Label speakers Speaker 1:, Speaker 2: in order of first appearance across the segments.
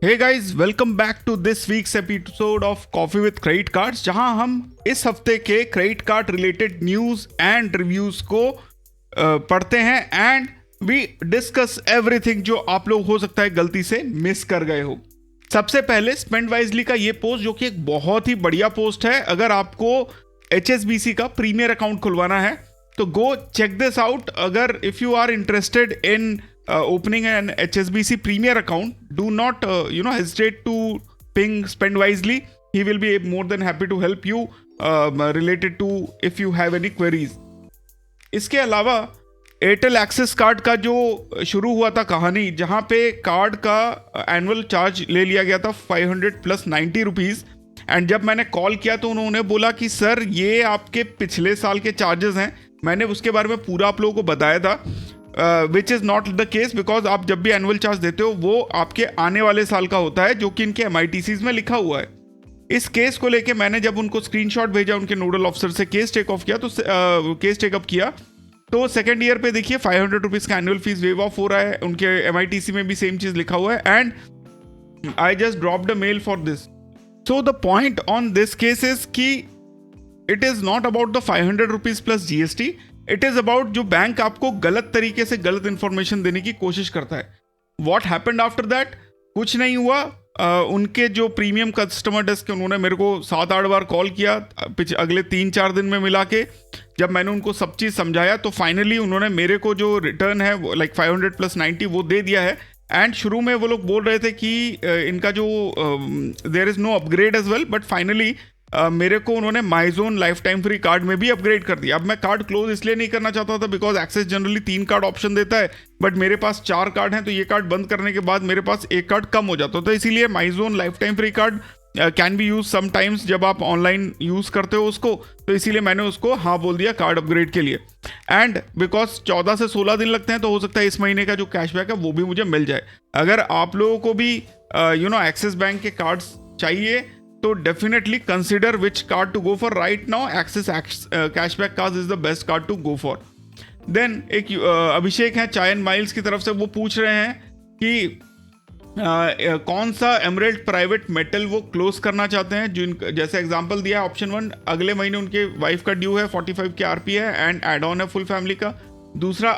Speaker 1: Hey guys, welcome back to this week's episode of coffee with credit cards, जहां हम इस हफ्ते के credit card related news and reviews को पढ़ते हैं एंड वी डिस्कस एवरीथिंग जो आप लोग हो सकता है गलती से मिस कर गए हो। सबसे पहले स्पेंड वाइजली का ये पोस्ट, जो कि एक बहुत ही बढ़िया पोस्ट है। अगर आपको HSBC का प्रीमियर अकाउंट खुलवाना है तो गो चेक दिस आउट। अगर if you are interested in opening an HSBC Premier account, do not hesitate to ping Spend Wisely. He will be more than happy to help you related to if you have any queries. इसके अलावा Airtel axis card का जो शुरू हुआ था कहानी, जहाँ पे कार्ड का एनुअल चार्ज ले लिया गया था 500 प्लस 90 रुपीज़। एंड जब मैंने कॉल किया तो उन्होंने बोला कि सर ये आपके पिछले साल के चार्जेस हैं। मैंने उसके बारे में पूरा आप लोगों को बताया था, which is not the case, because आप जब भी एनुअल चार्ज देते हो वो आपके आने वाले साल का होता है, जो कि इनके MITCs में लिखा हुआ है। इस केस को लेके मैंने जब उनको स्क्रीनशॉट भेजा, उनके नोडल ऑफिसर से केस टेकअप किया तो सेकेंड ईयर पे देखिए 500 रुपीज़ का एनुअल फीस वेव ऑफ हो रहा है। उनके MITC में भी सेम चीज़ लिखा हुआ है। And I just dropped a mail for this. So the point on this case is कि it is not about the 500 rupees plus GST। It is about जो बैंक आपको गलत तरीके से गलत इंफॉर्मेशन देने की कोशिश करता है। What happened after that? कुछ नहीं हुआ। उनके जो प्रीमियम कस्टमर डेस्क के, उन्होंने मेरे को 7-8 बार कॉल किया अगले 3-4 दिन में मिला के। जब मैंने उनको सब चीज़ समझाया तो फाइनली उन्होंने मेरे को जो रिटर्न है लाइक 500 प्लस 90 वो दे दिया है। एंड शुरू में वो लोग बोल रहे थे कि इनका जो there is no upgrade as well, but finally मेरे को उन्होंने MyZone life time free card में भी अपग्रेड कर दिया। अब मैं कार्ड क्लोज इसलिए नहीं करना चाहता था because Axis generally 3 card option देता है, बट मेरे पास 4 कार्ड हैं, तो ये कार्ड बंद करने के बाद मेरे पास एक कार्ड कम हो जाता है। तो इसीलिए माइजोन life time free card can be use sometimes जब आप ऑनलाइन यूज़ करते हो उसको, तो इसीलिए मैंने उसको हाँ बोल दिया कार्ड अपग्रेड के लिए। एंड बिकॉज 14 से 16 दिन लगते हैं, तो हो सकता है इस महीने का जो कैशबैक है वो भी मुझे मिल जाए। अगर आप लोगों को भी एक्सिस बैंक के कार्ड्स चाहिए तो definitely consider which card to go for. Right now Axis cashback card is the best card to go for. Then एक अभिषेक है चाय एंड माइल्स की तरफ से, वो पूछ रहे हैं कि कौन सा एमरेल्ड प्राइवेट मेटल वो क्लोज करना चाहते हैं। जैसे एग्जांपल दिया है ऑप्शन 1, अगले महीने उनके वाइफ का ड्यू है 45 के RP है एंड एड ऑन है फुल फैमिली का। दूसरा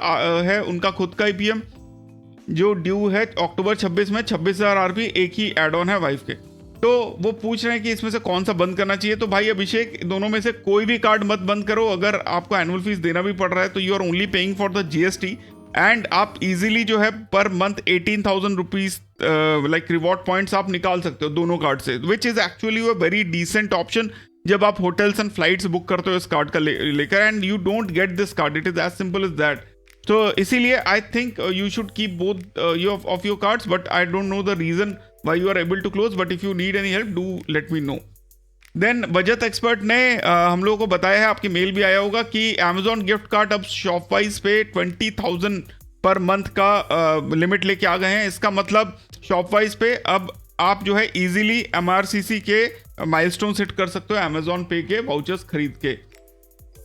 Speaker 1: है उनका खुद का EPM जो ड्यू है अक्टूबर 26 में 26,000 RP, एक ही एड ऑन है वाइफ के। तो वो पूछ रहे हैं कि इसमें से कौन सा बंद करना चाहिए। तो भाई अभिषेक, दोनों में से कोई भी कार्ड मत बंद करो। अगर आपको एनुअल फीस देना भी पड़ रहा है तो you are only paying for the GST। And आप इजीली जो है per month 18,000 rupees like reward points आप निकाल सकते हो दोनों कार्ड से, which is actually a very decent option जब आप होटल्स एंड फ्लाइट्स बुक करते हो इस कार्ड का लेकर। And you don't get this card, it is as simple as that. तो इसीलिए I think you should keep both of your cards, but I don't know the reason why you are able to close, but if you need any help do let me know. Then budget expert ने हम लोगों को बताया है, आपकी mail भी आया होगा, कि Amazon गिफ्ट कार्ड अब शॉपवाइज पे 20,000 पर मंथ का लिमिट लेके आ गए हैं। इसका मतलब शॉपवाइज पे अब आप जो है इजीली MRCC के माइलस्टोन सेट कर सकते हो Amazon पे के वाउचर्स खरीद के।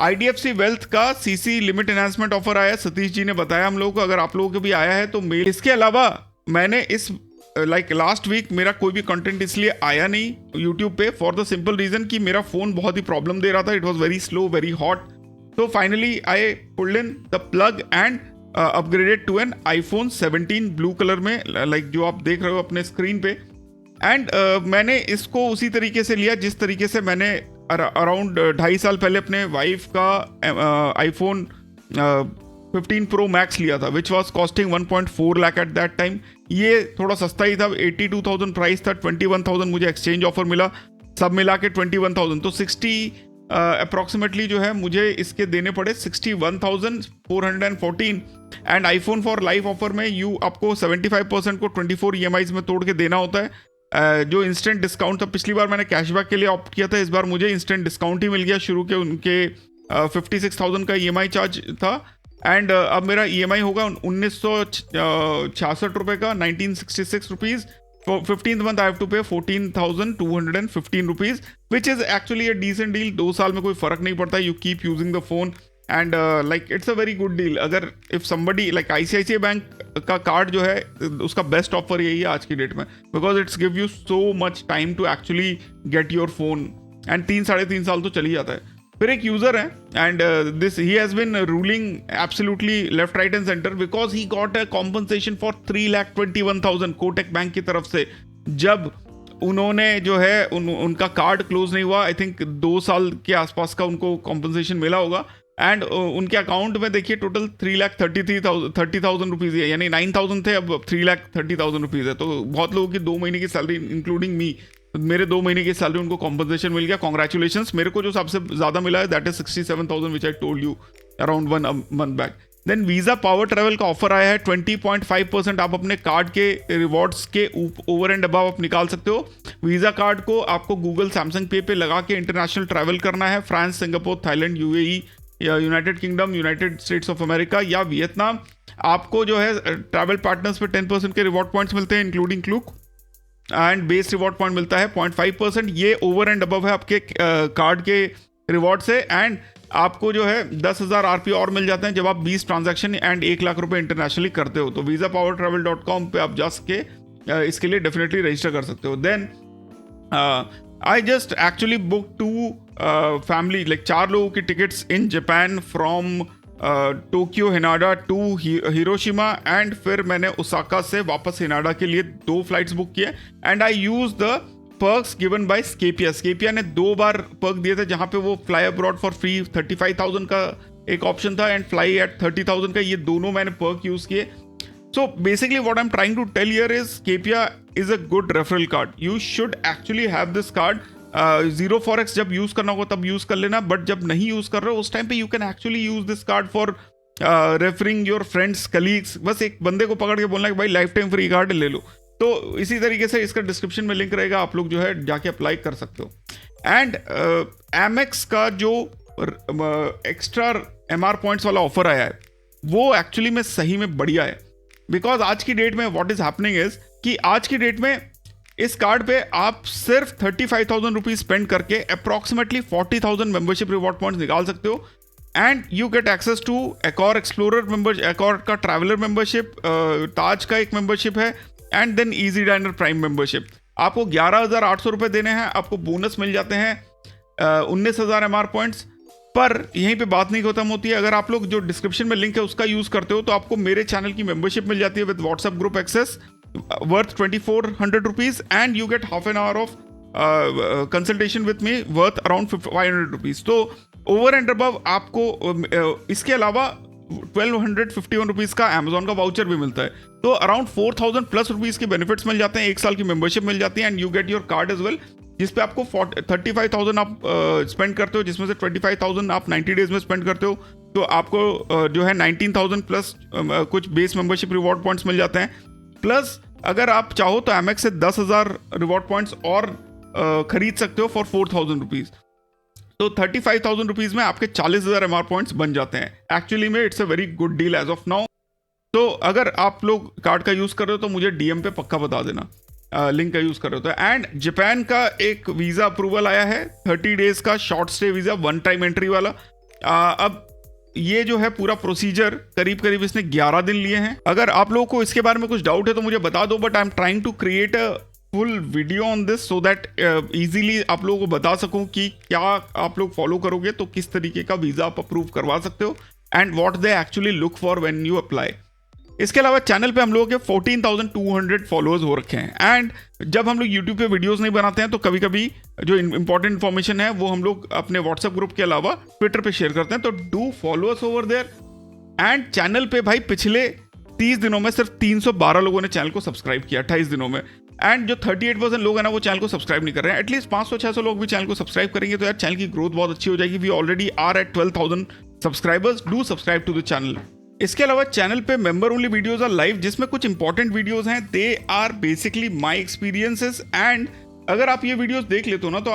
Speaker 1: IDFC वेल्थ का CC लिमिट एनहांसमेंट ऑफर आया, सतीश जी ने बताया हम लोगों को। अगर आप लोगों को भी आया है तो मेल। इसके अलावा मैंने इस लास्ट वीक मेरा कोई भी कंटेंट इसलिए आया नहीं यूट्यूब पे, फॉर द सिंपल रीजन कि मेरा फोन बहुत ही प्रॉब्लम दे रहा था। It was very slow, very hot. तो finally I pulled in the plug and upgraded to an iPhone 17 blue colour में, लाइक जो आप देख रहे हो अपने स्क्रीन पे। एंड मैंने इसको उसी तरीके से लिया जिस तरीके से मैंने अराउंड 2.5 साल पहले अपने वाइफ का iPhone 15 Pro Max लिया था, which was costing 1.4 lakh at that time. ये थोड़ा सस्ता ही था, 82,000 प्राइस था, 21,000 मुझे एक्सचेंज ऑफर मिला, सब मिला के 21,000। तो 60 अप्रॉक्सीमेटली जो है मुझे इसके देने पड़े 61,414। And iPhone for life offer में आपको 75% को 24 EMIs में तोड़ के देना होता है। जो इंस्टेंट डिस्काउंट था, पिछली बार मैंने कैशबैक के लिए ऑप्ट किया था, इस बार मुझे इंस्टेंट डिस्काउंट ही मिल गया। शुरू के उनके 56,000 का EMI चार्ज था। एंड अब मेरा EMI होगा 1966 रुपये का, 1966 rupees. 15th month I have to pay 14,215 rupees, which is actually a decent deal. 2 साल में कोई फ़र्क नहीं पड़ता, you keep using the phone and like it's a very good deal. अगर if somebody like ICICI bank का card जो है उसका बेस्ट ऑफर यही है आज की डेट में, because it's give you so much time to actually get your phone, and 3-3.5 साल तो चल ही जाता है. फिर एक यूजर है and this he has been ruling absolutely left right and centre because he got a compensation for 3,21,000 Kotak bank की तरफ से, जब उन्होंने जो है उनका कार्ड क्लोज नहीं हुआ. आई थिंक 2 साल के आसपास का उनको कॉम्पनसेशन मिला होगा. एंड उनके अकाउंट में देखिए टोटल 3,30,000 रुपीज़ है, यानी 9,000 थे, अब 3,30,000 रुपीज़ है. तो बहुत लोगों की 2 महीने की सैलरी इंक्लूडिंग मी, मेरे 2 महीने की सैलरी उनको कॉम्पनसेशन मिल गया. कॉन्ग्रेचुलेशंस. मेरे को जो सबसे ज़्यादा मिला है that is 67,000 which I told you around 1 month back. Then Visa power travel का ऑफर आया है. 20.5% आप अपने कार्ड के रिवॉर्ड्स के ओवर एंड अबव आप निकाल सकते हो. वीज़ा कार्ड को आपको गूगल सैमसंग पे लगा के इंटरनेशनल ट्रैवल करना है. फ्रांस, सिंगापुर, थाईलैंड, UAE या United kingdom, United states of America या वियतनाम. आपको जो है ट्रैवल पार्टनर्स पे 10% के रिवॉर्ड पॉइंट्स मिलते हैं including Klook, and base reward point मिलता है 0.5%. ये ओवर एंड अबव है आपके कार्ड के रिवॉर्ड से. एंड आपको जो है 10,000 RP और मिल जाते हैं जब आप 20 ट्रांजैक्शन एंड 1 लाख रुपए इंटरनेशनली करते हो. तो visapowertravel.com पे आप जा सके इसके लिए डेफिनेटली रजिस्टर कर सकते हो. Then I just actually book 2 family like 4 लोगों की tickets in Japan from Tokyo Haneda to Hiroshima, and फिर मैंने ओसाका से वापस हिनाडा के लिए 2 फ्लाइट्स बुक किए. And I use the perks given by Scapia. Scapia ने 2 बार पर्क दिए थे जहां पे वो फ्लाई अब्रॉड फॉर फ्री 35,000 का एक ऑप्शन था एंड फ्लाई एट 30,000 का. ये दोनों मैंने पर्क यूज किए. So basically what I am trying to tell here is Scapia is a good referral card. You should actually have this card. Zero forex जब use करना होगा तब यूज कर लेना, बट जब नहीं यूज कर रहे हो उस टाइम पे you can actually use this card for referring your friends, colleagues. बस एक बंदे को पकड़ के बोलना है कि भाई लाइफ टाइम फ्री कार्ड ले लो. तो इसी तरीके से इसका डिस्क्रिप्शन में लिंक रहेगा, आप लोग जो है जाके अप्लाई कर सकते हो. एंड Amex का जो एक्स्ट्रा MR पॉइंट्स वाला ऑफर आया है वो एक्चुअली में सही में बढ़िया है. बिकॉज आज की डेट में व्हाट इज हैपनिंग इज कि आज की डेट में इस कार्ड पे आप सिर्फ 35,000 रुपीज स्पेंड करके अप्रॉक्सीमेटली 40,000 मेंबरशिप रिवॉर्ड पॉइंट्स निकाल सकते हो. And you get access to Accor explorer member, Accor का ट्रैवलर मेंबरशिप, ताज का एक मेंबरशिप है, and then easy diner prime membership. आपको 11,800 रुपये देने हैं. आपको बोनस मिल जाते हैं 19,000 MR पॉइंट्स. पर यहीं पे बात नहीं खत्म होती है. अगर आप लोग जो डिस्क्रिप्शन में लिंक है उसका यूज करते हो तो आपको मेरे चैनल की मेंबरशिप मिल जाती है with WhatsApp group access worth 2,400 rupees, and you get half an hour of consultation with me worth around 500 rupees. तो over and above आपको इसके अलावा 1,251 रुपीज़ का Amazon का वाउचर भी मिलता है. तो अराउंड 4,000 प्लस रुपीज़ के बेनिफिट्स मिल जाते हैं. 1 साल की मेंबरशिप मिल जाती है and you get your card as well, जिसपे आपको 35,000 आप स्पेंड करते हो, जिसमें से 25,000 आप 90 डेज में स्पेंड करते हो. तो आपको जो है 19,000 प्लस कुछ बेस मेंबरशिप रिवॉर्ड पॉइंट्स मिल जाते हैं. प्लस अगर आप चाहो तो Amex से 10,000 रिवॉर्ड पॉइंट्स और खरीद सकते हो फॉर 4,000 रुपीज़. तो 35,000 रुपीज़ में आपके 40,000 MR पॉइंट्स बन जाते हैं. एक्चुअली में it's a very good deal as of now. तो अगर आप लोग कार्ड का यूज़ कर रहे हो तो मुझे DM पे पक्का बता देना लिंक का यूज़ कर रहे हो तो. एंड जापान का एक वीज़ा अप्रूवल आया है 30 डेज का short stay visa, 1 time entry वाला. अब ये जो है पूरा प्रोसीजर करीब इसने 11 दिन लिए हैं. अगर आप लोगों को इसके बारे में कुछ डाउट है तो मुझे बता दो, but I am trying to create a full video on this so that easily आप लोगों को बता सकूं कि क्या आप लोग फॉलो करोगे तो किस तरीके का वीज़ा आप अप्रूव करवा सकते हो and what they actually look for when you apply. इसके अलावा चैनल पे हम लोगों के 14,200 फॉलोअर्स हो रखे हैं. एंड जब हम लोग यूट्यूब पे वीडियोस नहीं बनाते हैं तो कभी कभी जो इंपॉर्टेंट इन्फॉर्मेशन है वो हम लोग अपने व्हाट्सएप ग्रुप के अलावा ट्विटर पे शेयर करते हैं. तो do follow us over there. And channel पे भाई पिछले 30 दिनों में सिर्फ 312 लोगों ने चैनल को सब्सक्राइब किया 28 दिनों में. एंड जो 38% लोग हैं ना वो चैनल को सब्सक्राइब नहीं कर रहे हैं. एटलीस्ट 500-600 लोग भी चैनल को सब्सक्राइब करेंगे तो यार चैनल की ग्रोथ बहुत अच्छी हो जाएगी. We already are at 12,000 subscribers. Do subscribe to the channel. इसके अलावा चैनल पे member only videos are live, जिसमें कुछ इंपॉर्टेंट वीडियोस हैं. They are basically my experiences. And अगर आप ये वीडियोस देख लेते हो ना तो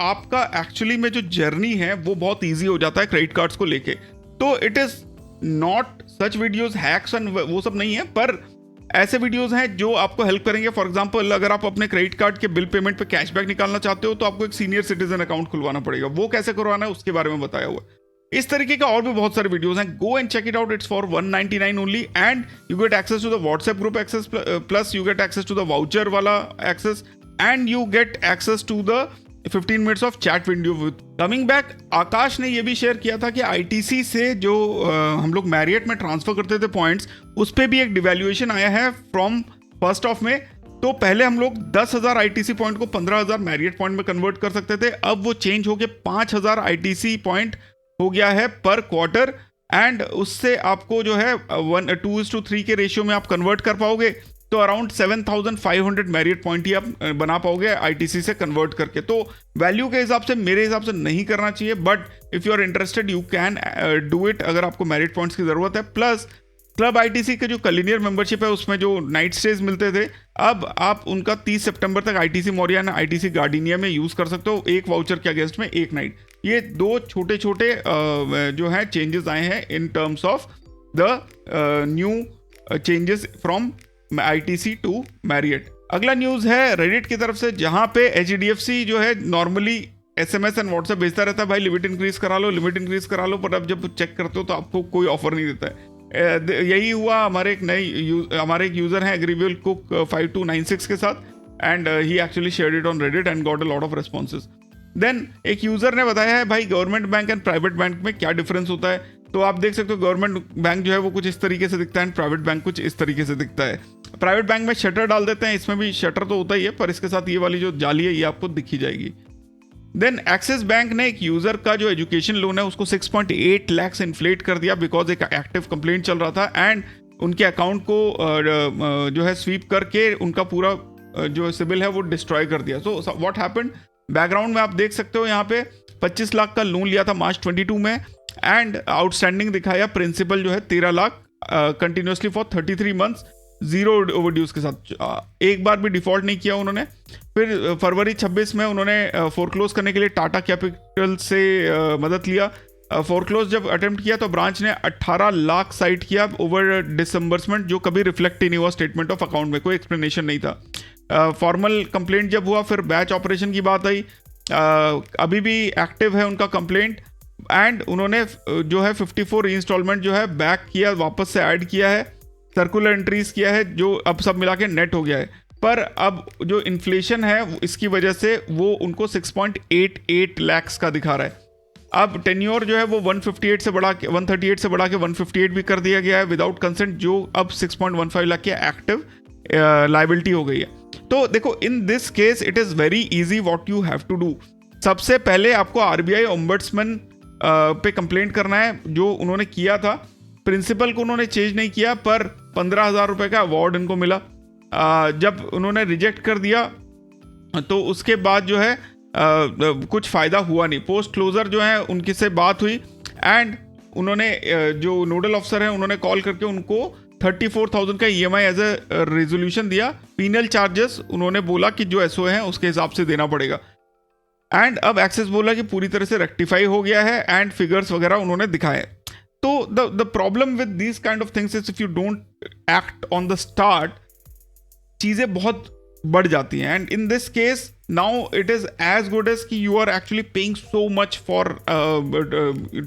Speaker 1: आपका एक्चुअली में जो जर्नी है वो बहुत ईजी हो जाता है क्रेडिट कार्ड्स को लेके. तो it is not such videos hacks and वो सब नहीं है, पर ऐसे वीडियोस हैं जो आपको हेल्प करेंगे. फॉर एग्जांपल अगर आप अपने क्रेडिट कार्ड के बिल पेमेंट पे कैशबैक निकालना चाहते हो तो आपको एक सीनियर सिटीजन अकाउंट खुलवाना पड़ेगा. वो कैसे करवाना है उसके बारे में बताया हुआ है. इस तरीके का और भी बहुत सारे वीडियोस हैं, go and check it out, it's for 199 only and you get access to the WhatsApp group access, plus you get access to the voucher वाला access and you get access to the 15 minutes of chat window with. Coming back, Akash ने ये भी share किया था कि ITC से जो हम लोग मैरियट में ट्रांसफर करते थे पॉइंट्स, उस पर भी एक डिवैल्यूएशन आया है फ्रॉम 1 में। तो पहले हम लोग 10,000 आईटीसी पॉइंट को 15,000 मैरियट पॉइंट में कन्वर्ट कर सकते थे, अब वो चेंज होके 5,000 आईटीसी पॉइंट हो गया है पर क्वार्टर, एंड उससे आपको जो है 2:3 के रेशियो में आप कन्वर्ट कर पाओगे, तो अराउंड 7,500 मैरियट पॉइंट ही आप बना पाओगे आईटीसी से कन्वर्ट करके। तो वैल्यू के हिसाब से मेरे हिसाब से नहीं करना चाहिए, but if you are interested you can do it अगर आपको मैरिट पॉइंट्स की ज़रूरत है। प्लस क्लब आईटीसी का जो कलिनियर मेंबरशिप है उसमें जो नाइट स्टेज मिलते थे, अब आप उनका 30 सितंबर तक आईटीसी मौर्या या आईटीसी गार्डिनिया में यूज़ कर सकते हो, एक वाउचर के अगेंस्ट में एक नाइट। ये दो छोटे छोटे जो है चेंजेस आए हैं in terms of the new changes from ITC to Marriott. अगला न्यूज़ है रेडिट की तरफ से, जहां पे एचडीएफसी जो है नॉर्मली एसएमएस एंड व्हाट्सएप भेजता रहता है, भाई लिमिट इंक्रीज करा लो, लिमिट इंक्रीज करा लो, पर अब जब चेक करते हो तो आपको कोई ऑफर नहीं देता है। यही हुआ हमारे एक यूजर हैं एग्रीवियल कुक 5296 के साथ, and he actually shared it on Reddit and got a lot of responses. Then एक यूजर ने बताया है भाई government bank and private bank में क्या डिफरेंस होता है। तो आप देख सकते हो गवर्नमेंट बैंक जो है वो कुछ इस तरीके से दिखता है, प्राइवेट बैंक कुछ इस तरीके से दिखता है। प्राइवेट बैंक में शटर डाल देते हैं, इसमें भी शटर तो होता ही है, पर इसके साथ ये वाली जो जाली है ये आपको दिखी जाएगी। देन एक्सिस बैंक ने एक यूजर का जो एजुकेशन लोन है उसको 6.8 लाख इन्फ्लेट कर दिया, बिकॉज एक एक्टिव कंप्लेंट चल रहा था, एंड उनके अकाउंट को जो है स्वीप करके उनका पूरा जो सिबिल है वो डिस्ट्रॉय कर दिया। सो व्हाट हैपेंड, बैकग्राउंड में आप देख सकते हो यहाँ पे 25 लाख का लोन लिया था मार्च 22 में, एंड आउटस्टैंडिंग दिखाया प्रिंसिपल जो है 13 lakh continuously for 33 months, zero overdues के साथ, एक बार भी डिफॉल्ट नहीं किया उन्होंने। फिर फरवरी 26 में उन्होंने फोरक्लोज करने के लिए टाटा कैपिटल से मदद लिया। फोरक्लोज जब अटेम्प्ट किया तो ब्रांच ने 18 लाख साइट किया ओवर डिसम्बर्समेंट, जो कभी रिफ्लेक्ट ही नहीं हुआ स्टेटमेंट ऑफ अकाउंट में, कोई एक्सप्लेनेशन नहीं था। फॉर्मल कंप्लेंट जब हुआ फिर बैच ऑपरेशन की बात आई, अभी भी एक्टिव है उनका कंप्लेंट, एंड उन्होंने जो है 54 इंस्टॉलमेंट जो है बैक किया, वापस से ऐड किया है, सर्कुलर एंट्रीज किया है, जो अब सब मिला के नेट हो गया है। पर अब जो इन्फ्लेशन है इसकी वजह से वो उनको 6.88 लाख का दिखा रहा है। अब टेन्योर जो है वो 138 से बढ़ा के 138 से बढ़ा के 158 भी कर दिया गया है विदाउट कंसेंट, जो अब 6.15 लाख की एक्टिव लाइबिलिटी हो गई है। तो देखो in this case it is very easy what you have to do. सबसे पहले आपको आरबीआई ओम्बड्समैन पे कंप्लेंट करना है, जो उन्होंने किया था। प्रिंसिपल को उन्होंने चेंज नहीं किया, पर 15,000 रुपये का अवार्ड इनको मिला। जब उन्होंने रिजेक्ट कर दिया तो उसके बाद जो है कुछ फ़ायदा हुआ नहीं। पोस्ट क्लोजर जो है उनकी से बात हुई, एंड उन्होंने जो नोडल ऑफिसर है उन्होंने कॉल करके उनको 34,000 का EMI एज ए रेजोल्यूशन दिया। पीनल चार्जेस उन्होंने बोला कि जो SO है उसके हिसाब से देना पड़ेगा, एंड अब एक्सेस बोला कि पूरी तरह से रेक्टिफाई हो गया है, एंड फिगर्स वगैरह उन्होंने दिखाए। तो the problem with this kind of things is if you don't act on the start, चीज़ें बहुत बढ़ जाती हैं। And in this case now it is as good as कि you are actually paying so much for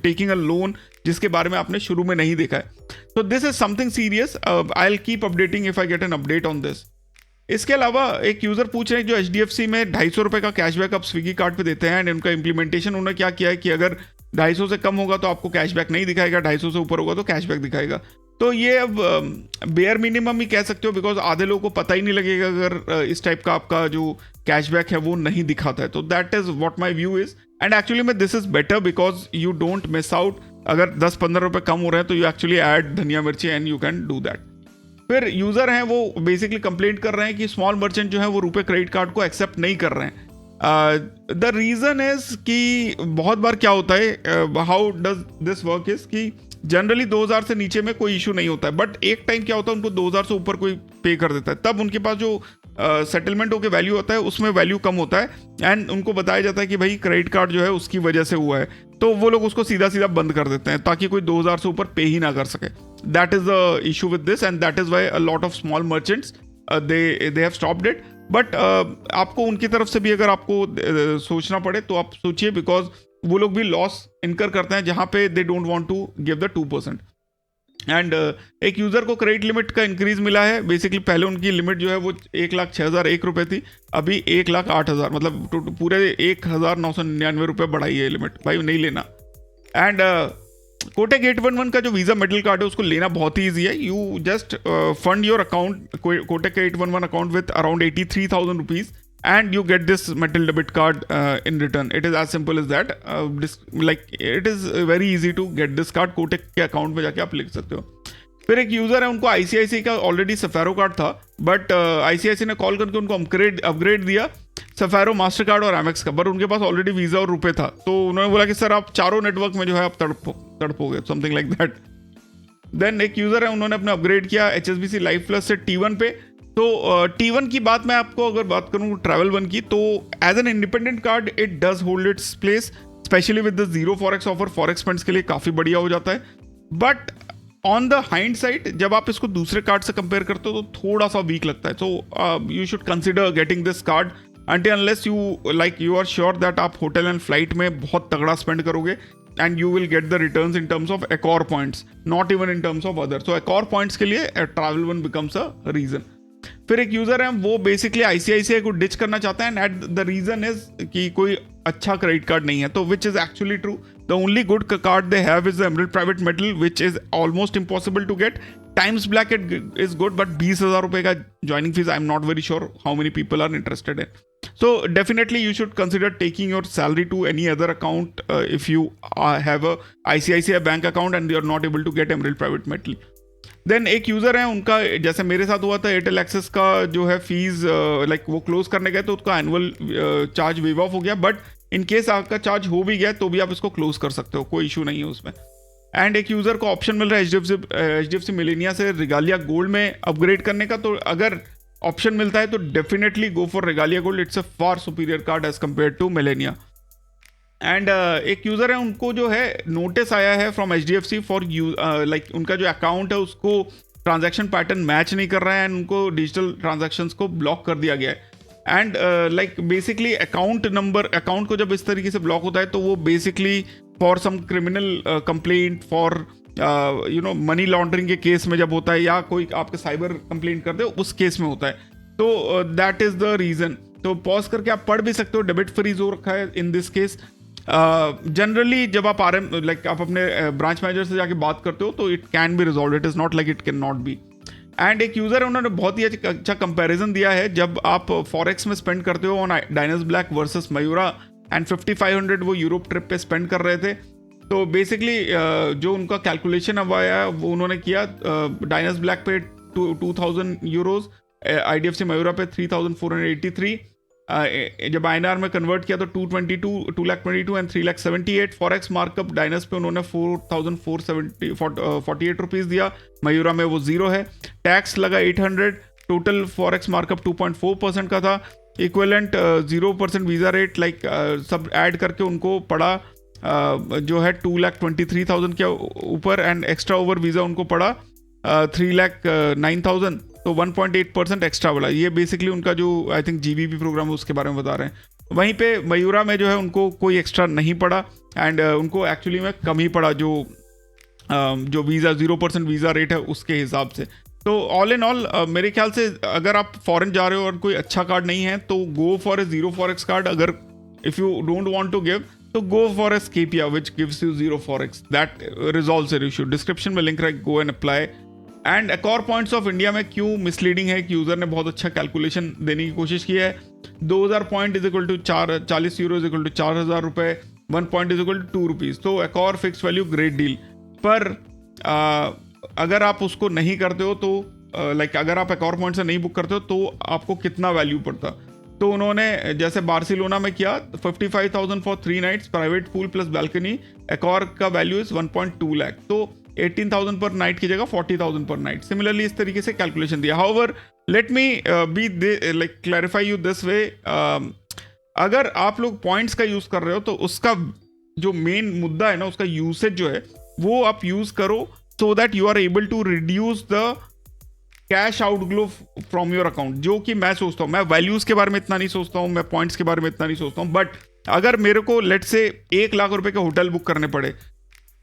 Speaker 1: taking a loan जिसके बारे में आपने शुरू में नहीं देखा है। तो this is something serious, I will keep updating if I get an update on this. इसके अलावा एक यूजर पूछ रहे हैं जो HDFC में 250 रुपये का कैशबैक आप स्विगी कार्ड पे देते हैं, एंड उनका इंप्लीमेंटेशन उन्होंने क्या किया है कि अगर 250 से कम होगा तो आपको कैशबैक नहीं दिखाएगा, 250 से ऊपर होगा तो कैशबैक दिखाएगा। तो ये अब बेयर मिनिमम ही कह सकते हो, बिकॉज आधे लोगों को पता ही नहीं लगेगा अगर इस टाइप का आपका जो कैशबैक है वो नहीं दिखाता है। तो that is what my view is, and actually में this is better because you don't miss out. अगर 10-15 रुपये कम हो रहे हैं तो यू एक्चुअली ऐड धनिया मिर्ची and you can do that. फिर यूजर हैं वो बेसिकली कंप्लेंट कर रहे हैं कि स्मॉल मर्चेंट जो है वो रुपए क्रेडिट कार्ड को एक्सेप्ट नहीं कर रहे हैं। द रीजन इज कि बहुत बार क्या होता है, how does this work is कि जनरली 2000 से नीचे में कोई इशू नहीं होता है, बट एक टाइम क्या होता है उनको 2000 से ऊपर कोई पे कर देता है, तब उनके पास जो सेटलमेंट होकर वैल्यू होता है उसमें वैल्यू कम होता है, एंड उनको बताया जाता है कि भाई क्रेडिट कार्ड जो है उसकी वजह से हुआ है, तो वो लोग उसको सीधा सीधा बंद कर देते हैं ताकि कोई 2000 से ऊपर पे ही ना कर सके। That is the issue with this, and that is why a lot of small merchants they have stopped it. But आपको उनकी तरफ से भी अगर आपको सोचना पड़े तो आप सोचिए, बिकॉज वो लोग भी लॉस इनकर करते हैं जहाँ पे they don't want to give the 2%। And एक यूज़र को क्रेडिट लिमिट का इंक्रीज मिला है। बेसिकली पहले उनकी लिमिट जो है वो 1,06,001 रुपये थी, अभी 1,08,000, मतलब पूरे 1,999 रुपये बढ़ाई है लिमिट। भाई नहीं लेना। एंड कोटक 811 का जो वीज़ा मेटल कार्ड है उसको लेना बहुत ही ईजी है। You just fund your account, Kotak 811 account with around 83,000 rupees and you get this metal debit card in return. It is as simple as that. It is very easy to get this card. Kotak के account में जाके आप लिख सकते हो। फिर एक user है, उनको ICICI का ऑलरेडी सफेरो कार्ड था, बट ICICI ने कॉल करके उनको अपग्रेड दिया सफेरो, मास्टर कार्ड और एमएक्स का, पर उनके पास ऑलरेडी वीज़ा और रुपए था। तो उन्होंने बोला कि सर आप चारों नेटवर्क में जो है आप तड़पोगे, समथिंग लाइक दैट। देन एक यूज़र है, उन्होंने अपने अपग्रेड किया HSBC लाइफ प्लस से T1 पे। तो T1 की बात मैं आपको अगर बात करूँ ट्रैवल वन की, तो as an independent card it does hold its place, specially with the zero forex offer. Forex funds के लिए काफ़ी बढ़िया हो जाता है। But on the hind side जब आप इसको दूसरे कार्ड से कंपेयर करते हो तो थोड़ा सा वीक लगता है। So you should consider getting this card until unless you are sure that आप होटल एंड फ्लाइट में बहुत तगड़ा स्पेंड करोगे and you will get the returns in terms of Accor points, not even in terms of other. So Accor points के लिए travel one becomes a reason. फिर एक user है, वो बेसिकली ICICI को डिच करना चाहता है एंड द रीज़न इज कि कोई अच्छा क्रेडिट कार्ड नहीं है, तो which is actually true. The only good card they have is the emerald private metal which is almost impossible to get. Times Black is good, but 20,000 रुपये का joining fees, I am not very sure how many people are interested in. So definitely you should consider taking your salary to any other account if you have a ICICI bank account and you are not able to get Emerald Private Metal. Then एक user है, उनका जैसे मेरे साथ हुआ था, Airtel access का जो है फीस वो क्लोज करने गए तो उसका एनुअल चार्ज वेव ऑफ हो गया, बट इन केस आपका चार्ज हो भी गया तो भी आप इसको क्लोज कर सकते हो, कोई इशू नहीं है उसमें। एंड एक यूज़र को ऑप्शन मिल रहा है HDFC मिलेनिया से रिगालिया गोल्ड में अपग्रेड करने का, तो अगर ऑप्शन मिलता है तो definitely go for Regalia gold. It's a far superior card as compare to Millenia. And एक यूज़र है, उनको जो है नोटिस आया है फ्रॉम HDFC फॉर उनका जो अकाउंट है उसको ट्रांजैक्शन पैटर्न मैच नहीं कर रहा है एंड उनको डिजिटल ट्रांजैक्शंस को ब्लॉक कर दिया गया है। एंड बेसिकली अकाउंट को जब इस तरीके से ब्लॉक होता है तो वो basically for some criminal complaint, for money laundering के केस में जब होता है, या कोई आपके साइबर कंप्लेंट करते हो उस केस में होता है, तो दैट इज द रीजन। तो पॉज करके आप पढ़ भी सकते हो, डेबिट फ्रीज हो रखा है इन दिस केस। जनरली जब आप आप अपने ब्रांच मैनेजर से जाके बात करते हो तो it can be resolve, it is not like it can not be. And एक यूज़र है, उन्होंने बहुत ही अच्छा कंपेरिजन दिया है, जब आप फॉरेक्स में स्पेंड करते हो on Diners black versus Mayura and 5500 वो यूरोप ट्रिप पे स्पेंड कर रहे थे। तो बेसिकली जो उनका कैलकुलेशन अब आया वो उन्होंने किया, डायनस ब्लैक पे 2,000 यूरोज, IDFC मयूरा पे 3,483, जब INR में कन्वर्ट किया तो 222 एंड 3,78। फॉरेक्स मार्कअप डायनस पे उन्होंने 4,448 रुपीज़ दिया, मयूरा में वो 0 है। टैक्स लगा 800, टोटल फॉरेक्स मार्कअप 2.4% का था। इक्विवेलेंट 0% वीज़ा रेट सब ऐड करके उनको पड़ा जो है 2,23,000 के ऊपर, एंड एक्स्ट्रा ओवर वीज़ा उनको पड़ा 3,09,000, तो 1.8% एक्स्ट्रा वाला। ये बेसिकली उनका जो आई थिंक GBP प्रोग्राम है उसके बारे में बता रहे हैं। वहीं पे मयूरा में जो है उनको कोई एक्स्ट्रा नहीं पड़ा एंड उनको एक्चुअली में कम ही पड़ा जो वीज़ा 0% वीज़ा रेट है उसके हिसाब से। तो ऑल इन ऑल मेरे ख्याल से अगर आप फॉरेन जा रहे हो और कोई अच्छा कार्ड नहीं है तो go for a zero forex card. अगर if you don't want to give तो go for a Scapia which gives you zero forex, that resolves your issue. Description में लिंक है, go and apply. And Accor points of India में क्यों misleading है कि user ने बहुत अच्छा कैलकुलेशन देने की कोशिश की है। 2,000 point is equal to 40 euro is equal to 4,000 रुपये, 1 point is equal to 2 rupees. तो Accor fix value great deal, पर अगर आप उसको नहीं करते हो तो अगर आप Accor पॉइंट से नहीं बुक करते हो तो आपको कितना वैल्यू पड़ता। तो उन्होंने जैसे बार्सिलोना में किया 55,000 for 3 nights, private pool plus balcony, Accor का वैल्यू इज 1.2 लाख, तो 18,000 पर नाइट की जगह 40,000 पर नाइट। सिमिलरली इस तरीके से कैलकुलेशन दिया। However let me be clarify you this way, अगर आप लोग पॉइंट्स का यूज कर रहे हो तो उसका जो मेन मुद्दा है ना, उसका यूसेज जो है वो आप यूज करो so that you are able to reduce the cash outflow from your account. जो कि मैं सोचता हूँ, मैं वैल्यूज के बारे में इतना नहीं सोचता हूँ, मैं पॉइंट्स के बारे में इतना नहीं सोचता हूँ, बट अगर मेरे को लेट से 1 लाख रुपए के होटल बुक करने पड़े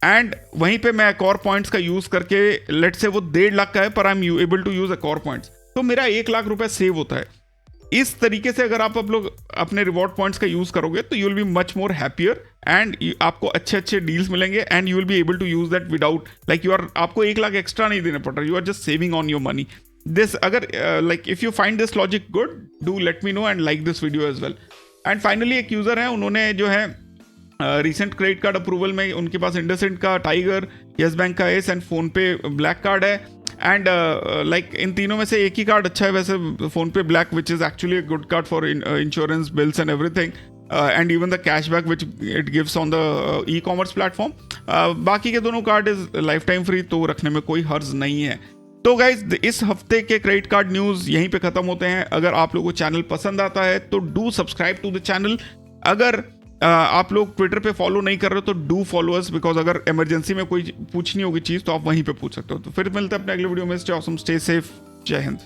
Speaker 1: एंड वहीं पे मैं एकॉर पॉइंट्स का यूज करके, लेट से वो 1.5 लाख का है पर I am able to use Accor points, तो मेरा 1 लाख रुपए सेव होता है। इस तरीके से अगर आप लोग अपने रिवॉर्ड पॉइंट्स का यूज करोगे तो you will be much more happier and आपको अच्छे अच्छे डील्स मिलेंगे and you will be able to use that without like you are, आपको 1 लाख एक्स्ट्रा नहीं देना पड़ रहा, you are just saving on your money. This अगर like if you find this logic good, do let me know and like this video as well. And finally एक user है, उन्होंने जो है रिसेंट क्रेडिट कार्ड अप्रूवल में उनके पास इंडसइंड का tiger, yes bank का एस एंड फोन पे ब्लैक कार्ड है एंड लाइक इन तीनों में से एक ही कार्ड अच्छा है वैसे, फोन पे black which is actually a good card for insurance bills and everything and even the cashback which it gives on the e commerce platform. बाकी के दोनों card is life time free, तो रखने में कोई हर्ज नहीं है। तो गाइज इस हफ्ते के क्रेडिट कार्ड न्यूज़ यहीं पे खत्म होते हैं। अगर आप लोगों को चैनल पसंद आता है तो do subscribe to the channel. अगर आप लोग ट्विटर पे फॉलो नहीं कर रहे हो तो डू फॉलो अस, बिकॉज अगर इमरजेंसी में कोई पूछनी होगी चीज़ तो आप वहीं पे पूछ सकते हो। तो फिर मिलते हैं अपने अगले वीडियो में। स्टे ऑसम, स्टे सेफ, जय हिंद।